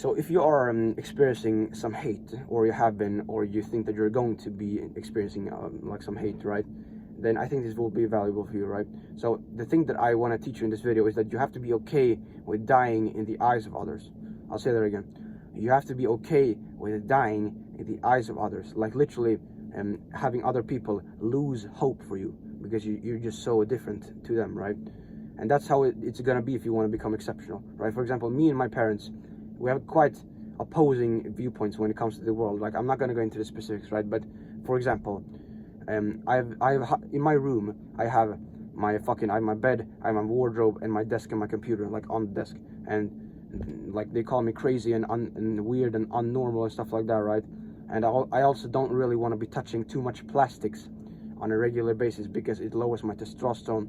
So if you are experiencing some hate, or you have been, or you think that you're going to be experiencing like some hate, right, then I think this will be valuable for you, right? So the thing that I want to teach you in this video is that you have to be okay with dying in the eyes of others. I'll say that again. You have to be okay with dying in the eyes of others, like literally having other people lose hope for you because you're just so different to them, right? And that's how it's gonna be if you want to become exceptional, right? For example, me and my parents, we have quite opposing viewpoints when it comes to the world. Like, I'm not gonna go into the specifics, right? But for example, I've in my room, I have my bed, I have my wardrobe, and my desk and my computer, like on the desk. And like, they call me crazy and weird and unnormal and stuff like that, right? And I also don't really want to be touching too much plastics on a regular basis because it lowers my testosterone,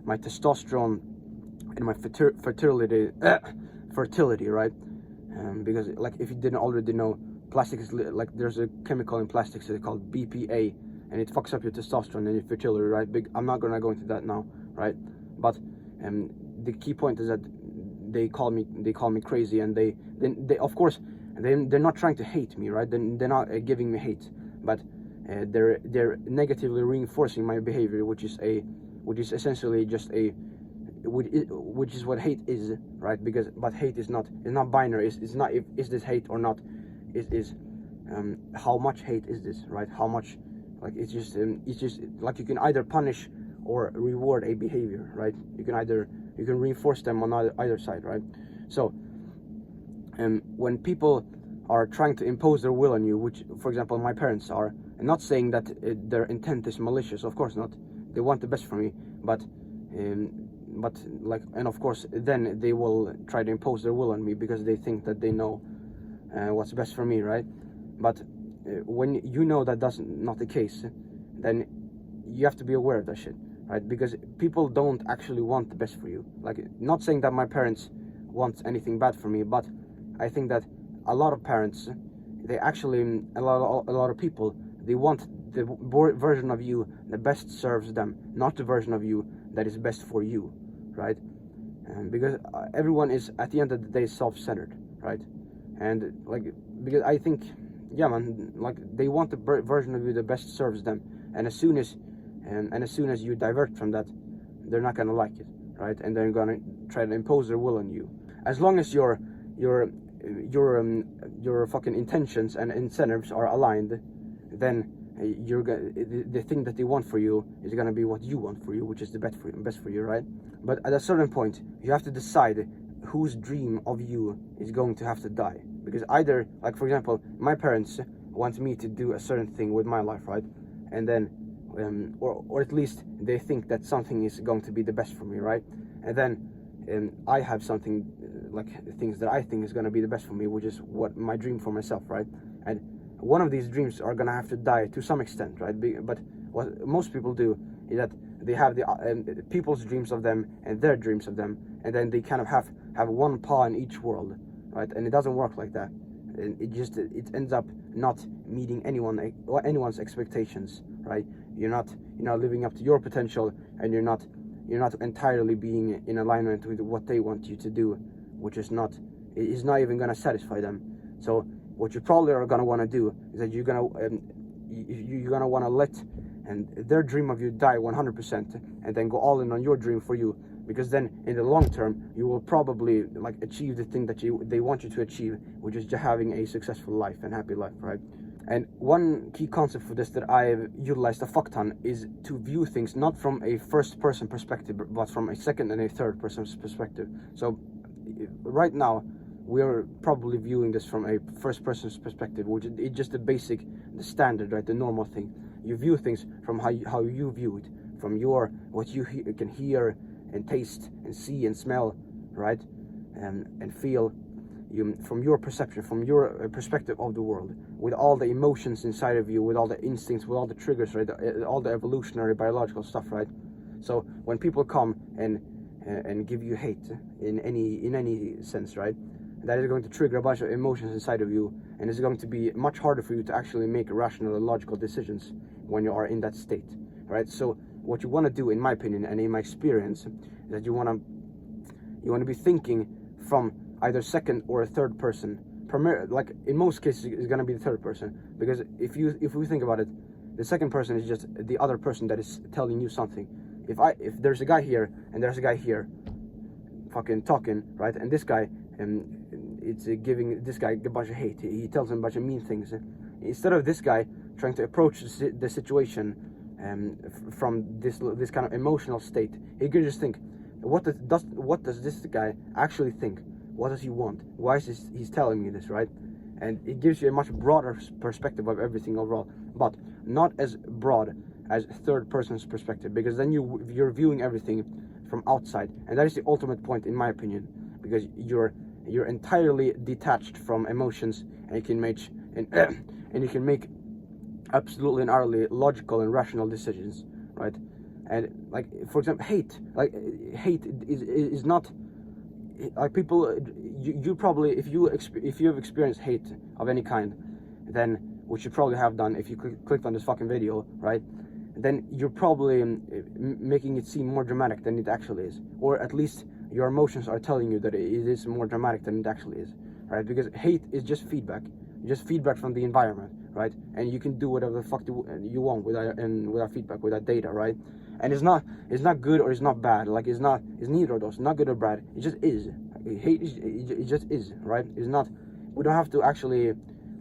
my testosterone and my fertility, right? Because, like, if you didn't already know, plastic is like, there's a chemical in plastics that's called BPA, and it fucks up your testosterone and your fertility, right? I'm not gonna go into that now, right? But the key point is that they call me crazy, and they of course they're not trying to hate me, right? They're not giving me hate, but they're negatively reinforcing my behavior, which is essentially just which is what hate is, right? But hate is not binary. It's not is this hate or not. It is how much hate is this, right? How much, like, it's just like, you can either punish or reward a behavior, right? You can reinforce them on either side, right? So when people are trying to impose their will on you, which, for example, my parents are, and not saying that their intent is malicious, of course not. They want the best for me, but like, and of course then they will try to impose their will on me because they think that they know what's best for me, right? But when you know that that's not the case, then you have to be aware of that shit, right? Because people don't actually want the best for you. Like, not saying that my parents want anything bad for me, but I think that a lot of parents, they actually, a lot of people, they want the version of you that best serves them, not the version of you that is best for you, right? Because everyone is, at the end of the day, self-centered, right? And like, because I think, yeah, man, like, they want the version of you that best serves them, and as soon as you divert from that, they're not gonna like it, right? And they're gonna try to impose their will on you. As long as your fucking intentions and incentives are aligned, then the thing that they want for you is gonna be what you want for you, which is the best for you, right? But at a certain point, you have to decide whose dream of you is going to have to die. Because either, like, for example, my parents want me to do a certain thing with my life, right? And then or at least they think that something is going to be the best for me, right? And then I have something, like, things that I think is going to be the best for me, which is what my dream for myself, right? And one of these dreams are going to have to die to some extent, right? But what most people do is that they have the people's dreams of them and their dreams of them, and then they kind of have one paw in each world, right? And it doesn't work like that. And it ends up not meeting anyone's expectations, right? You're not living up to your potential, and you're not entirely being in alignment with what they want you to do, which is not even going to satisfy them. So what you probably are going to want to do is that you're going to want to let their dream of you die 100%, and then go all in on your dream for you, because then in the long term you will probably, like, achieve the thing that they want you to achieve, which is just having a successful life and happy life, right? And one key concept for this that I've utilized a fuck ton is to view things not from a first person perspective, but from a second and a third person's perspective. So right now we're probably viewing this from a first person's perspective, which is just the standard, right? The normal thing. You view things from how you view it, from what you can hear and taste and see and smell, right? And feel. From your perception, from your perspective of the world, with all the emotions inside of you, with all the instincts, with all the triggers, right? All the evolutionary biological stuff, right? So when people come and give you hate in any sense, right, that is going to trigger a bunch of emotions inside of you, and it's going to be much harder for you to actually make rational and logical decisions when you are in that state, right? So what you want to do, in my opinion and in my experience, is that you want to be thinking from either second or a third person. Like in most cases, it's gonna be the third person, because if we think about it, the second person is just the other person that is telling you something. If there's a guy here and there's a guy here, fucking talking, right, and this guy it's giving this guy a bunch of hate. He tells him a bunch of mean things. Instead of this guy trying to approach the situation from this kind of emotional state, he can just think, what does this guy actually think? What does he want? Why is he's telling me this, right? And it gives you a much broader perspective of everything overall, but not as broad as third person's perspective, because then you're viewing everything from outside, and that is the ultimate point, in my opinion, because you're entirely detached from emotions, and you can make absolutely and utterly logical and rational decisions, right? And like, for example, hate is not like people. You probably, if you have experienced hate of any kind, then, which you probably have done if you clicked on this fucking video, right? Then you're probably making it seem more dramatic than it actually is, or at least your emotions are telling you that it is more dramatic than it actually is, right? Because hate is just feedback from the environment, right? And you can do whatever the fuck you want with that feedback, with that data, right? And it's not good or it's not bad. Like it's neither of those. Not good or bad. It just is. Hate it just is, right? It's not. We don't have to actually,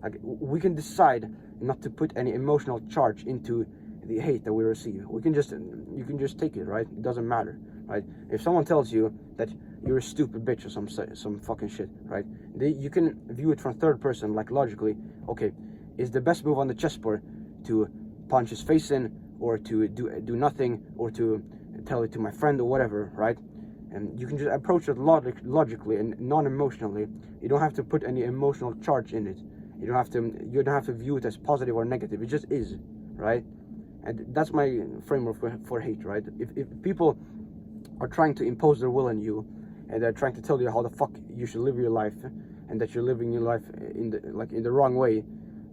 like, we can decide not to put any emotional charge into the hate that we receive. You can just take it, right? It doesn't matter, right? If someone tells you that you're a stupid bitch or some fucking shit, right? You can view it from third person, like logically. Okay, is the best move on the chessboard to punch his face in, or to do nothing, or to tell it to my friend, or whatever, right? And you can just approach it logically and non-emotionally. You don't have to put any emotional charge in it. You don't have to view it as positive or negative. It just is, right? And that's my framework for hate, right? If people are trying to impose their will on you, and they're trying to tell you how the fuck you should live your life, and that you're living your life in the wrong way,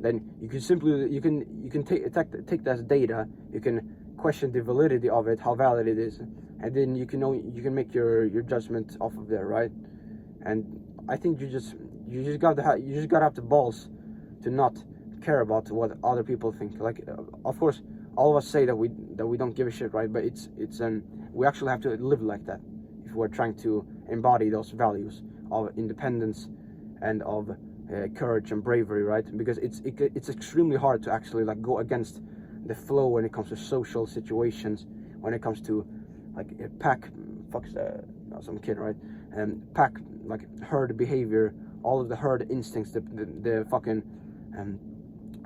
then you can take that as data. You can question the validity of it, how valid it is, and then you can make your judgment off of there, right? And I think you just gotta have the balls to not care about what other people think. Like, of course, all of us say that we don't give a shit, right? But we actually have to live like that if we're trying to embody those values of independence and of courage and bravery, right? Because it's extremely hard to actually like go against the flow when it comes to social situations, when it comes to like a pack, some kid, right? Pack, like herd behavior, all of the herd instincts, the fucking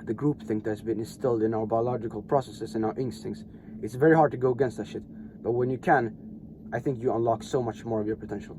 the group thing that's been instilled in our biological processes and our instincts. It's very hard to go against that shit, but when you can, I think you unlock so much more of your potential.